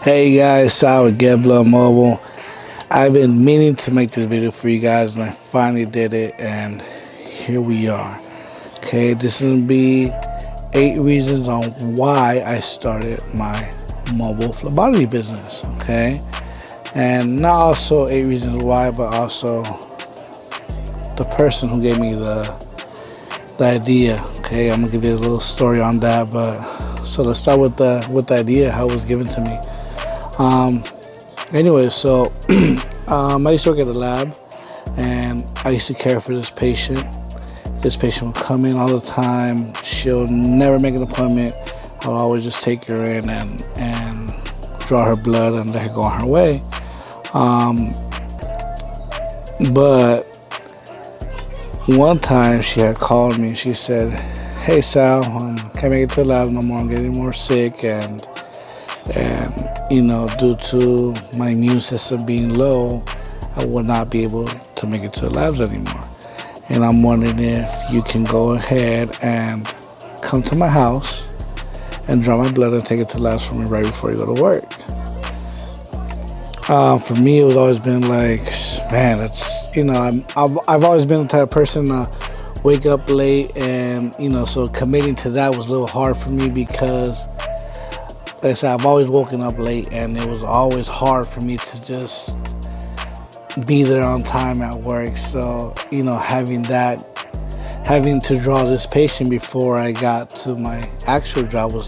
Hey guys, Sal with GetBlood Mobile. I've been meaning to make this video for you guys and I finally did it, and here we are. Okay, this is going to be 8 reasons on why I started my mobile phlebotomy business. Okay, and not also 8 reasons why, but also the person who gave me the idea. Okay, I'm going to give you a little story on that, but so let's start with the idea, how it was given to me. Anyway, so I used to work at the lab, and I used to care for this patient. This patient would come in all the time. She'll never make an appointment. I'll always just take her in and draw her blood and let her go on her way. But one time she had called me and she said, "Hey Sal, can't make it to the lab no more. I'm getting more sick, and due to my immune system being low, I would not be able to make it to the labs anymore. And I'm wondering if you can go ahead and come to my house and draw my blood and take it to the labs for me right before you go to work." For me, it was always been like, man, it's, I've always been the type of person to wake up late, and so committing to that was a little hard for me because, like I said, I've always woken up late, and it was always hard for me to just be there on time at work. So, having to draw this patient before I got to my actual job was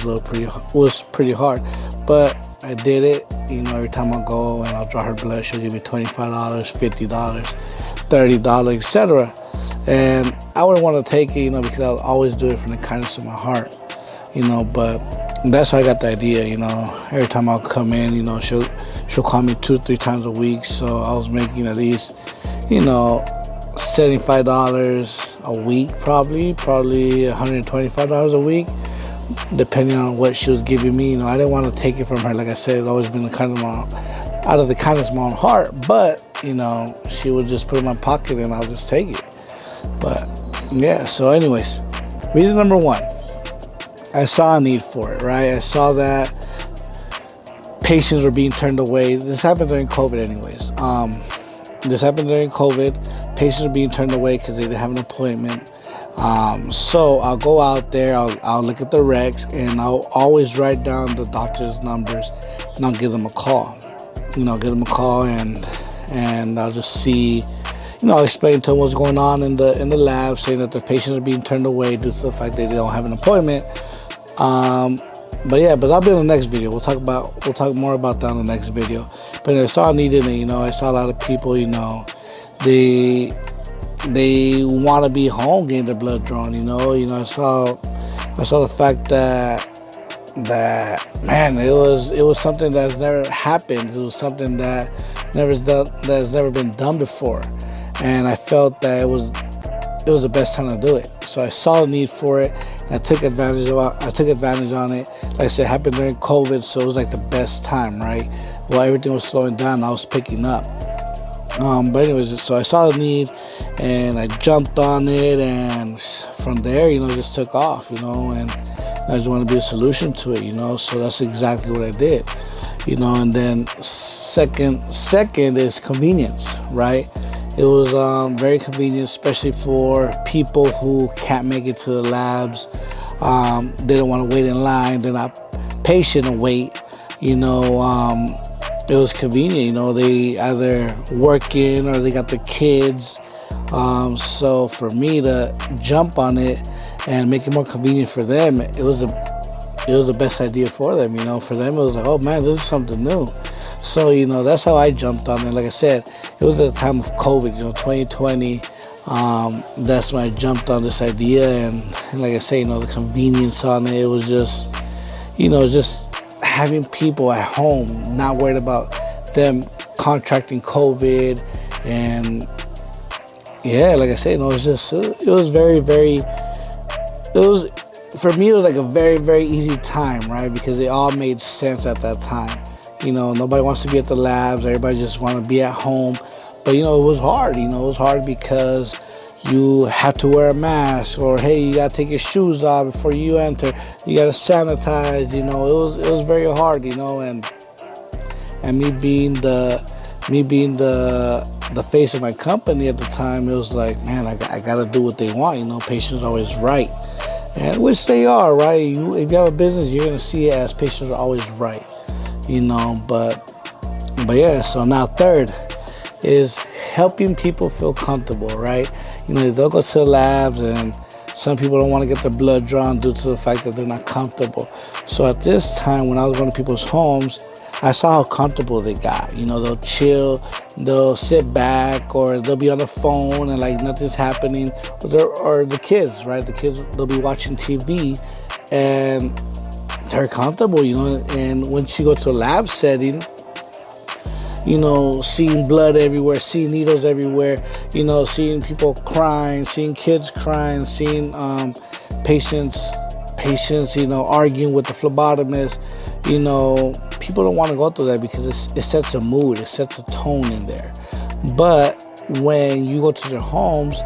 pretty hard. But I did it. Every time I go and I'll draw her blood, she'll give me $25, $50, $30, etc. And I wouldn't want to take it, because I'll always do it from the kindness of my heart, but that's how I got the idea. Every time I'll come in, she'll call me 2-3 times a week. So I was making at least, $75 a week, probably $125 a week, depending on what she was giving me. I didn't want to take it from her. Like I said, it's always been out of the kindness of my own heart. But she would just put it in my pocket and I'll just take it. But yeah. So, anyways, reason number 1. I saw a need for it, right? I saw that patients were being turned away. This happened during COVID anyways. Patients were being turned away because they didn't have an appointment. So I'll go out there, I'll look at the recs, and I'll always write down the doctor's numbers, and I'll give them a call. And I'll just see, I'll explain to them what's going on in the lab, saying that their patients are being turned away due to the fact that they don't have an appointment. But that'll be in the next video. We'll talk more about that in the next video. But I saw a need in it. I saw a lot of people, they want to be home getting their blood drawn. I saw the fact that man, it was something that's never happened. It was something that has never been done before, and I felt that it was the best time to do it. So I saw the need for it, and I took advantage on it. Like I said, it happened during COVID, so it was like the best time, right? While everything was slowing down, I was picking up. But anyways, so I saw the need, and I jumped on it, and from there, just took off, and I just want to be a solution to it, so that's exactly what I did, and then second is convenience, right? It was very convenient, especially for people who can't make it to the labs. They don't want to wait in line. They're not patient to wait. It was convenient. They either working or they got their kids. So for me to jump on it and make it more convenient for them, it was the best idea for them. For them, it was like, oh man, this is something new. So, that's how I jumped on it. Like I said, it was at the time of COVID, 2020. That's when I jumped on this idea. And like I say, the convenience on it, it was just, just having people at home, not worried about them contracting COVID. And yeah, like I say, it was very, very, for me, it was like a very, very easy time, right? Because it all made sense at that time. Nobody wants to be at the labs. Everybody just want to be at home. But, it was hard. It was hard because you have to wear a mask, or, hey, you got to take your shoes off before you enter. You got to sanitize, It was very hard, and And me being the face of my company at the time, it was like, man, I got to do what they want. You know, patients are always right, and which they are, right? If you have a business, you're gonna see it as patients are always right. You know, but yeah. So now third is helping people feel comfortable, right? You know, they'll go to the labs, and some people don't want to get their blood drawn due to the fact that they're not comfortable. So at this time, when I was going to people's homes, I saw how comfortable they got. You know, they'll chill, they'll sit back, or they'll be on the phone and like nothing's happening. Or the kids, right? The kids, they'll be watching TV and they're comfortable, you know. And once you go to a lab setting, you know, seeing blood everywhere, seeing needles everywhere, you know, seeing people crying, seeing kids crying, seeing patients, you know, arguing with the phlebotomist, you know, people don't want to go through that because it sets a mood, it sets a tone in there. But when you go to their homes,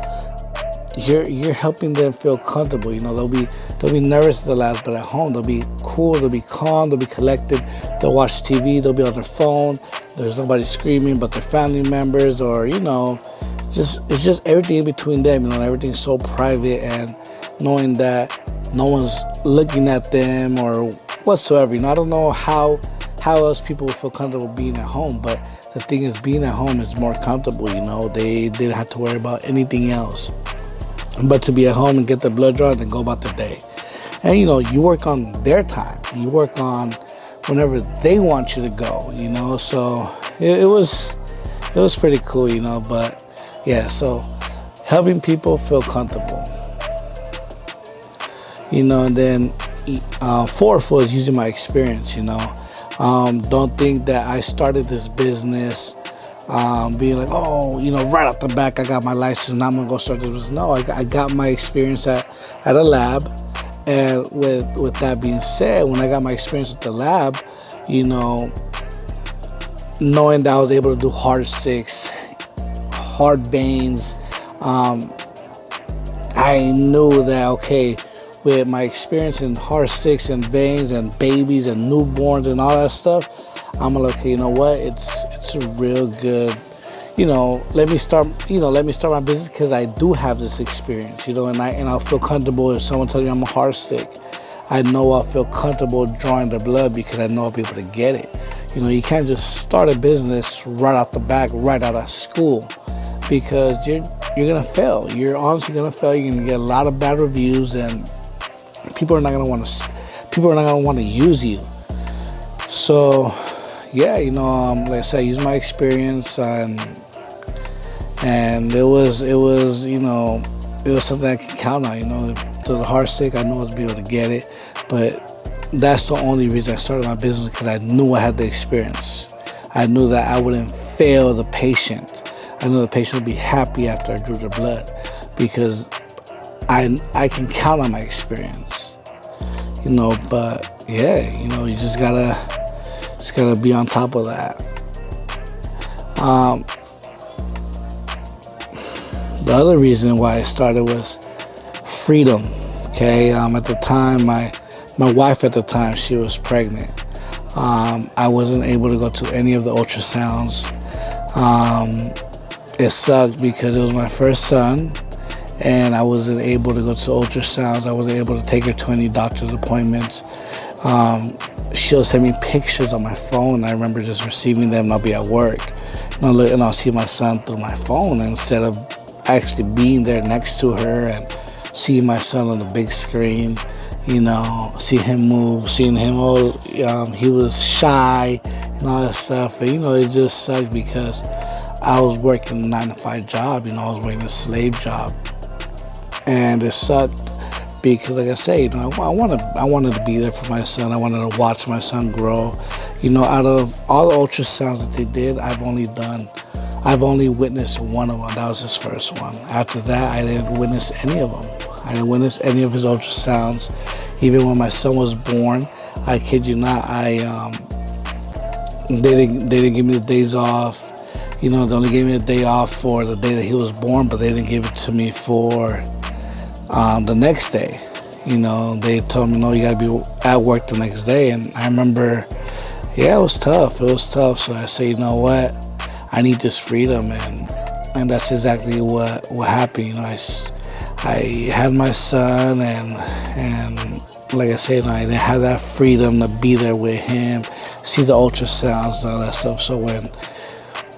you're helping them feel comfortable. You know, they'll be nervous at the labs, but at home they'll be cool, they'll be calm, they'll be collected. They'll watch TV, they'll be on their phone. There's nobody screaming but their family members, or you know, it's just everything in between them. You know, everything's so private, and knowing that no one's looking at them or whatsoever. You know, I don't know how else people would feel comfortable being at home, but the thing is, being at home is more comfortable. You know, they didn't have to worry about anything else but to be at home and get their blood drawn and go about their day. And you know, you work on their time. You work on whenever they want you to go. You know, so it was pretty cool. You know, but yeah. So helping people feel comfortable. You know, and then fourth was using my experience. You know, don't think that I started this business being like, oh, you know, right off the back I got my license, now I'm gonna go start this business. No, I got my experience at a lab, and with that being said, when I got my experience at the lab, you know, knowing that I was able to do hard sticks, hard veins, I knew that, okay, with my experience in hard sticks and veins and babies and newborns and all that stuff, I'm like, okay, you know what? It's a real good, you know, let me start my business because I do have this experience, you know, and I'll feel comfortable if someone tells me I'm a hard stick. I know I'll feel comfortable drawing the blood because I know I'll be able to get it. You know, you can't just start a business right out the back, right out of school, because you're gonna fail. You're honestly gonna fail. You're gonna get a lot of bad reviews, and people are not gonna want to use you. So yeah, you know, like I said, I used my experience, and it was you know, it was something I can count on. You know, to the hard stick, I knew I was be able to get it, but that's the only reason I started my business, because I knew I had the experience. I knew that I wouldn't fail the patient. I knew the patient would be happy after I drew their blood, because I can count on my experience. You know, but yeah, you know, you just gotta be on top of that. The other reason why I started was freedom. Okay, at the time, my wife at the time, she was pregnant. I wasn't able to go to any of the ultrasounds. It sucked because it was my first son, and I wasn't able to go to ultrasounds. I wasn't able to take her to any doctor's appointments. She'll send me pictures on my phone. I remember just receiving them, and I'll be at work, and I'll see my son through my phone instead of actually being there next to her and seeing my son on the big screen. You know, seeing him move, seeing him, he was shy and all that stuff. And, you know, it just sucked because I was working a 9-to-5 job. You know, I was working a slave job, and it sucked because, like I say, you know, I wanted to be there for my son. I wanted to watch my son grow. You know, out of all the ultrasounds that they did, I've only witnessed one of them. That was his first one. After that, I didn't witness any of them. I didn't witness any of his ultrasounds. Even when my son was born, I kid you not, they didn't give me the days off. You know, they only gave me a day off for the day that he was born, but they didn't give it to me for the next day. You know, they told me, no, you got to be at work the next day. And I remember, yeah, it was tough. It was tough. So I said, you know what? I need this freedom, and that's exactly what happened. You know, I had my son, and like I said, I didn't have that freedom to be there with him, see the ultrasounds and all that stuff. So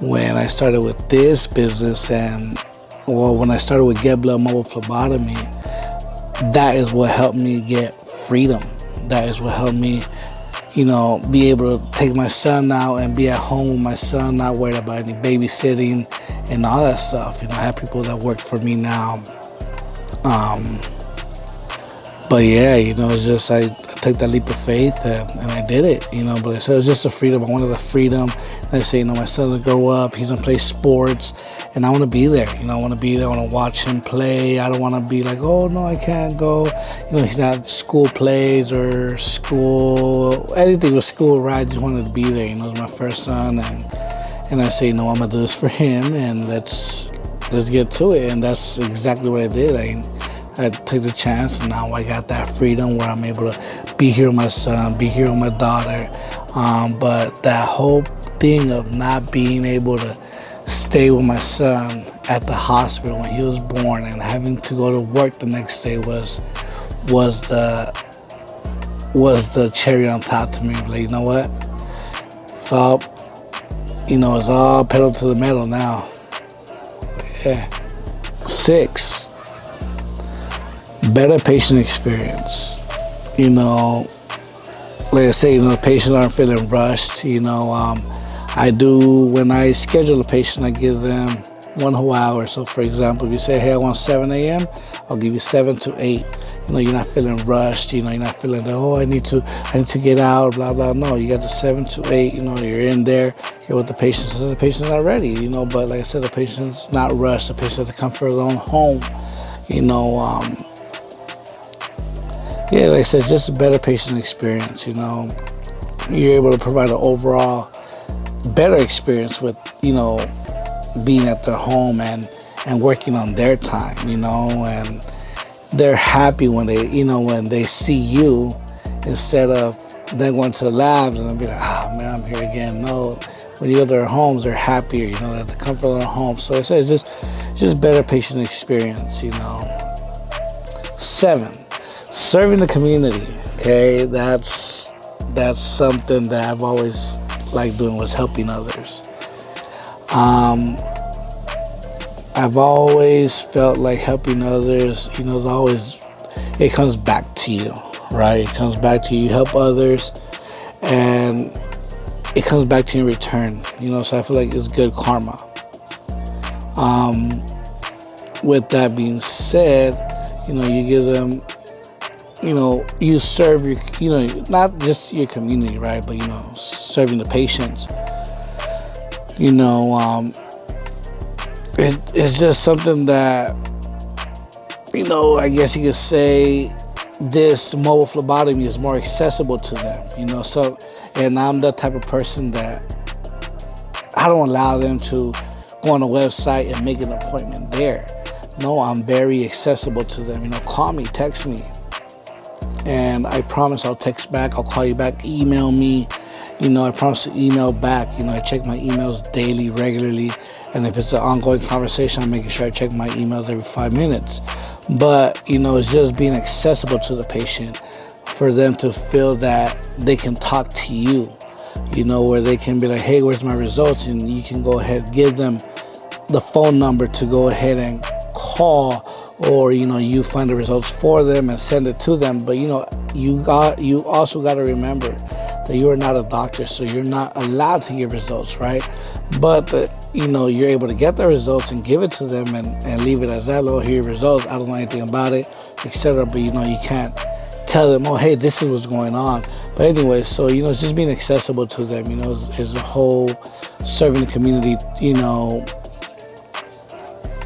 when I started with this business, when I started with GetBlood mobile phlebotomy, that is what helped me get freedom. That is what helped me, you know, be able to take my son out and be at home with my son, not worried about any babysitting and all that stuff. You know, I have people that work for me now. But yeah, you know, it's just I took that leap of faith and I did it, you know. But I said it was just the freedom. I wanted the freedom. And I say, you know, my son's gonna grow up. He's gonna play sports, and I want to be there. You know, I want to be there. I want to watch him play. I don't want to be like, oh no, I can't go. You know, he's not school plays or school anything with school. Right? I just wanted to be there. You know, it was my first son, and I say, you know, I'm gonna do this for him, and let's get to it. And that's exactly what I did. I took the chance, and now I got that freedom where I'm able to be here with my son, be here with my daughter. But that whole thing of not being able to stay with my son at the hospital when he was born and having to go to work the next day was the cherry on top to me. Like, you know what? It's all pedal to the metal now. Yeah. 6. Better patient experience. You know, like I say, you know, the patients aren't feeling rushed. You know, I do, when I schedule a patient, I give them 1 whole hour. So for example, if you say, hey, I want 7 a.m., I'll give you 7 to 8. You know, you're not feeling rushed. You know, you're not feeling that, oh, I need to get out, blah, blah. No, you got the 7 to 8. You know, you're in there, you're with the patient. So the patient's not ready, you know, but like I said, the patient's not rushed. The patient has to come from their own home, you know. Yeah, like I said, just a better patient experience, you know. You're able to provide an overall better experience with, you know, being at their home and working on their time, you know, and they're happy when they see you instead of them going to the labs and be like, oh man, I'm here again. No, when you go to their homes, they're happier, you know, at the comfort of their home. So I said it's just better patient experience, you know. 7. Serving the community, okay, that's something that I've always liked doing, was helping others. I've always felt like helping others, you know, it comes back to you, right? It comes back to you, help others, and it comes back to you in return, you know, so I feel like it's good karma. With that being said, you know, you give them, you know, you serve your, you know, not just your community, right? But, you know, serving the patients, you know, it's just something that, you know, I guess you could say this mobile phlebotomy is more accessible to them, you know. So, and I'm the type of person that I don't allow them to go on a website and make an appointment there. No, I'm very accessible to them. You know, call me, text me. And I promise I'll text back, I'll call you back, email me. You know, I promise to email back. You know, I check my emails daily, regularly. And if it's an ongoing conversation, I'm making sure I check my emails every 5 minutes. But, you know, it's just being accessible to the patient for them to feel that they can talk to you, you know, where they can be like, hey, where's my results? And you can go ahead, give them the phone number to go ahead and call, or, you know, you find the results for them and send it to them. But, you know, you also got to remember that you are not a doctor, so you're not allowed to give results, right? But, you know, you're able to get the results and give it to them and leave it as that. Oh, here are your results. I don't know anything about it, etc. But, you know, you can't tell them, oh, hey, this is what's going on. But anyway, so, you know, it's just being accessible to them, you know, is a whole serving the community, you know.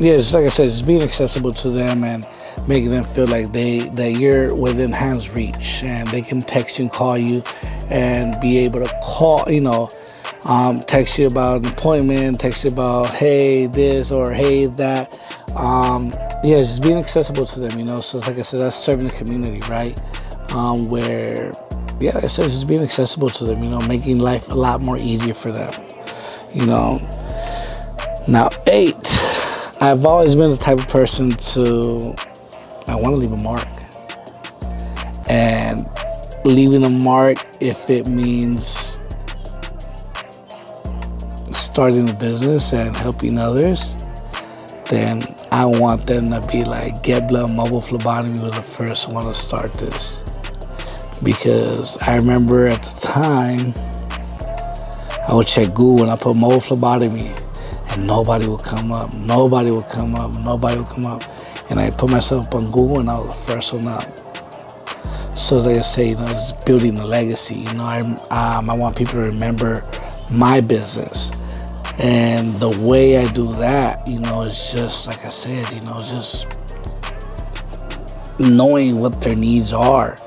Yeah, just like I said, just being accessible to them and making them feel like that you're within hand's reach, and they can text you and call you and be able to call, you know, text you about an appointment, text you about, hey, this or hey, that. Yeah, just being accessible to them, you know. So like I said, that's serving the community, right? Where yeah, like I said, just being accessible to them, making life a lot more easier for them, Now, 8, I've always been the type of person I want to leave a mark. And leaving a mark, if it means starting a business and helping others, then I want them to be like, GetBlood Mobile Phlebotomy was the first one to start this. Because I remember at the time, I would check Google and I put mobile phlebotomy and nobody would come up. And I put myself up on Google and I was the first one up. So like I say, it's building a legacy. I want people to remember my business. And the way I do that, is just, like I said, just knowing what their needs are.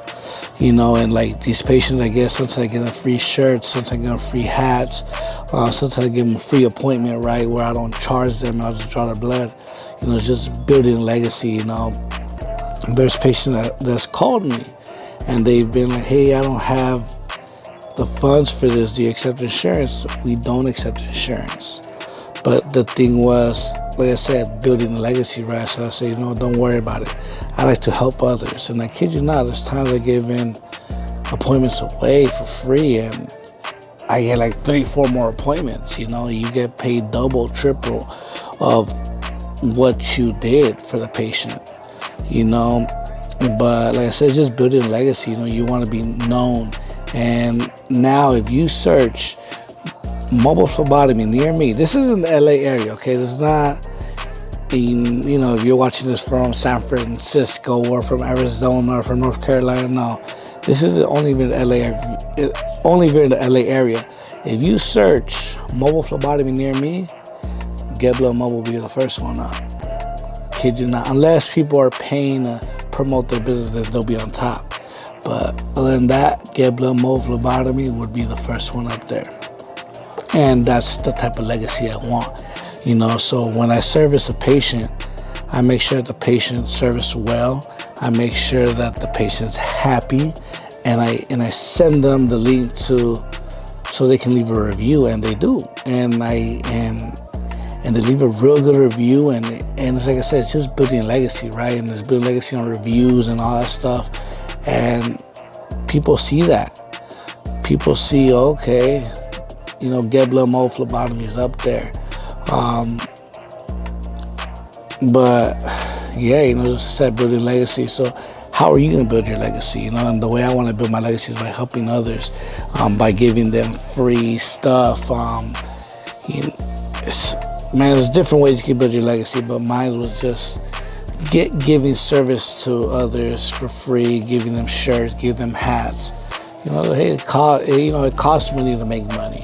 And like these patients, I guess sometimes I give them free shirts, sometimes I give them free hats, sometimes I give them a free appointment, right, where I don't charge them, I'll just draw their blood. Just building a legacy. There's patients that's called me and they've been like, hey, I don't have the funds for this. Do you accept insurance? We don't accept insurance. But the thing was, like I said, building a legacy, right? So I say, don't worry about it. I like to help others. And I kid you not, there's times I give in appointments away for free and I get like 3-4 more appointments. You get paid double, triple of what you did for the patient, But like I said, just building a legacy, you want to be known. And now if you search mobile phlebotomy near me, this is in the LA area, okay? This is not if you're watching this from San Francisco or from Arizona or from North Carolina, no. This is only in the LA area. If you search mobile phlebotomy near me, GetBlood Mobile will be the first one up. Kid you not. Unless people are paying to promote their business, then they'll be on top. But other than that, GetBlood Mobile Phlebotomy would be the first one up there. And that's the type of legacy I want. So when I service a patient, I make sure the patient's serviced well. I make sure that the patient's happy, and I send them the link so they can leave a review, and they do. And they leave a real good review, and it's like I said, it's just building a legacy, right? And it's building legacy on reviews and all that stuff. And people see that. People see, okay, GetBlood Mobile Phlebotomy is up there. But yeah, just I said, building legacy. So how are you going to build your legacy? And the way I want to build my legacy is by helping others, by giving them free stuff. There's different ways you can build your legacy, but mine was just giving service to others for free, giving them shirts, give them hats. Hey, it costs money to make money.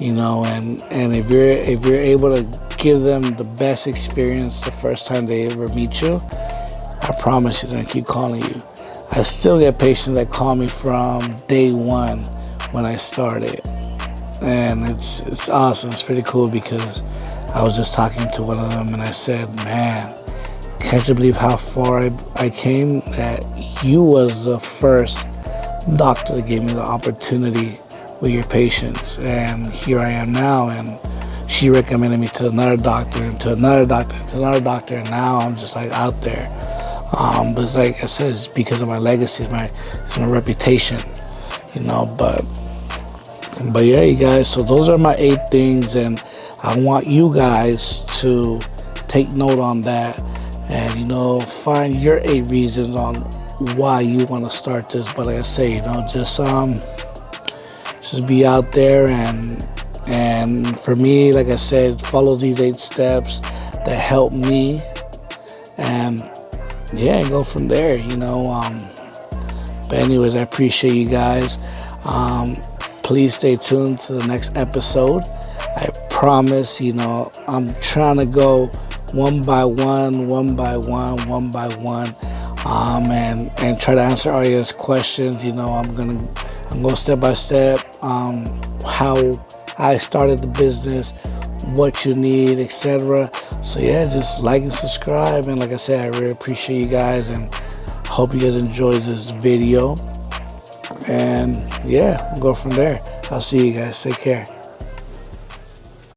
And if you're able to give them the best experience the first time they ever meet you, I promise you they're gonna keep calling you. I still get patients that call me from day one when I started, and it's awesome. It's pretty cool because I was just talking to one of them and I said, man, can't you believe how far I came, that you was the first doctor that gave me the opportunity with your patients, and here I am now. And she recommended me to another doctor and to another doctor and to another doctor, and now I'm just like out there. But it's like I said, it's because of my legacy, it's my reputation, But yeah, you guys. So those are my 8 things, and I want you guys to take note on that, and find your 8 reasons on why you want to start this. But like I say, just be out there, and for me, like I said, follow these 8 steps that help me, and yeah, go from there. But anyways, I appreciate you guys. Please stay tuned to the next episode. I promise, I'm trying to go one by one, and try to answer all your questions. I'm going step by step, how I started the business, what you need, etc. So yeah, just like and subscribe, and like I said, I really appreciate you guys, and hope you guys enjoy this video. And yeah, we'll go from there. I'll see you guys. Take care.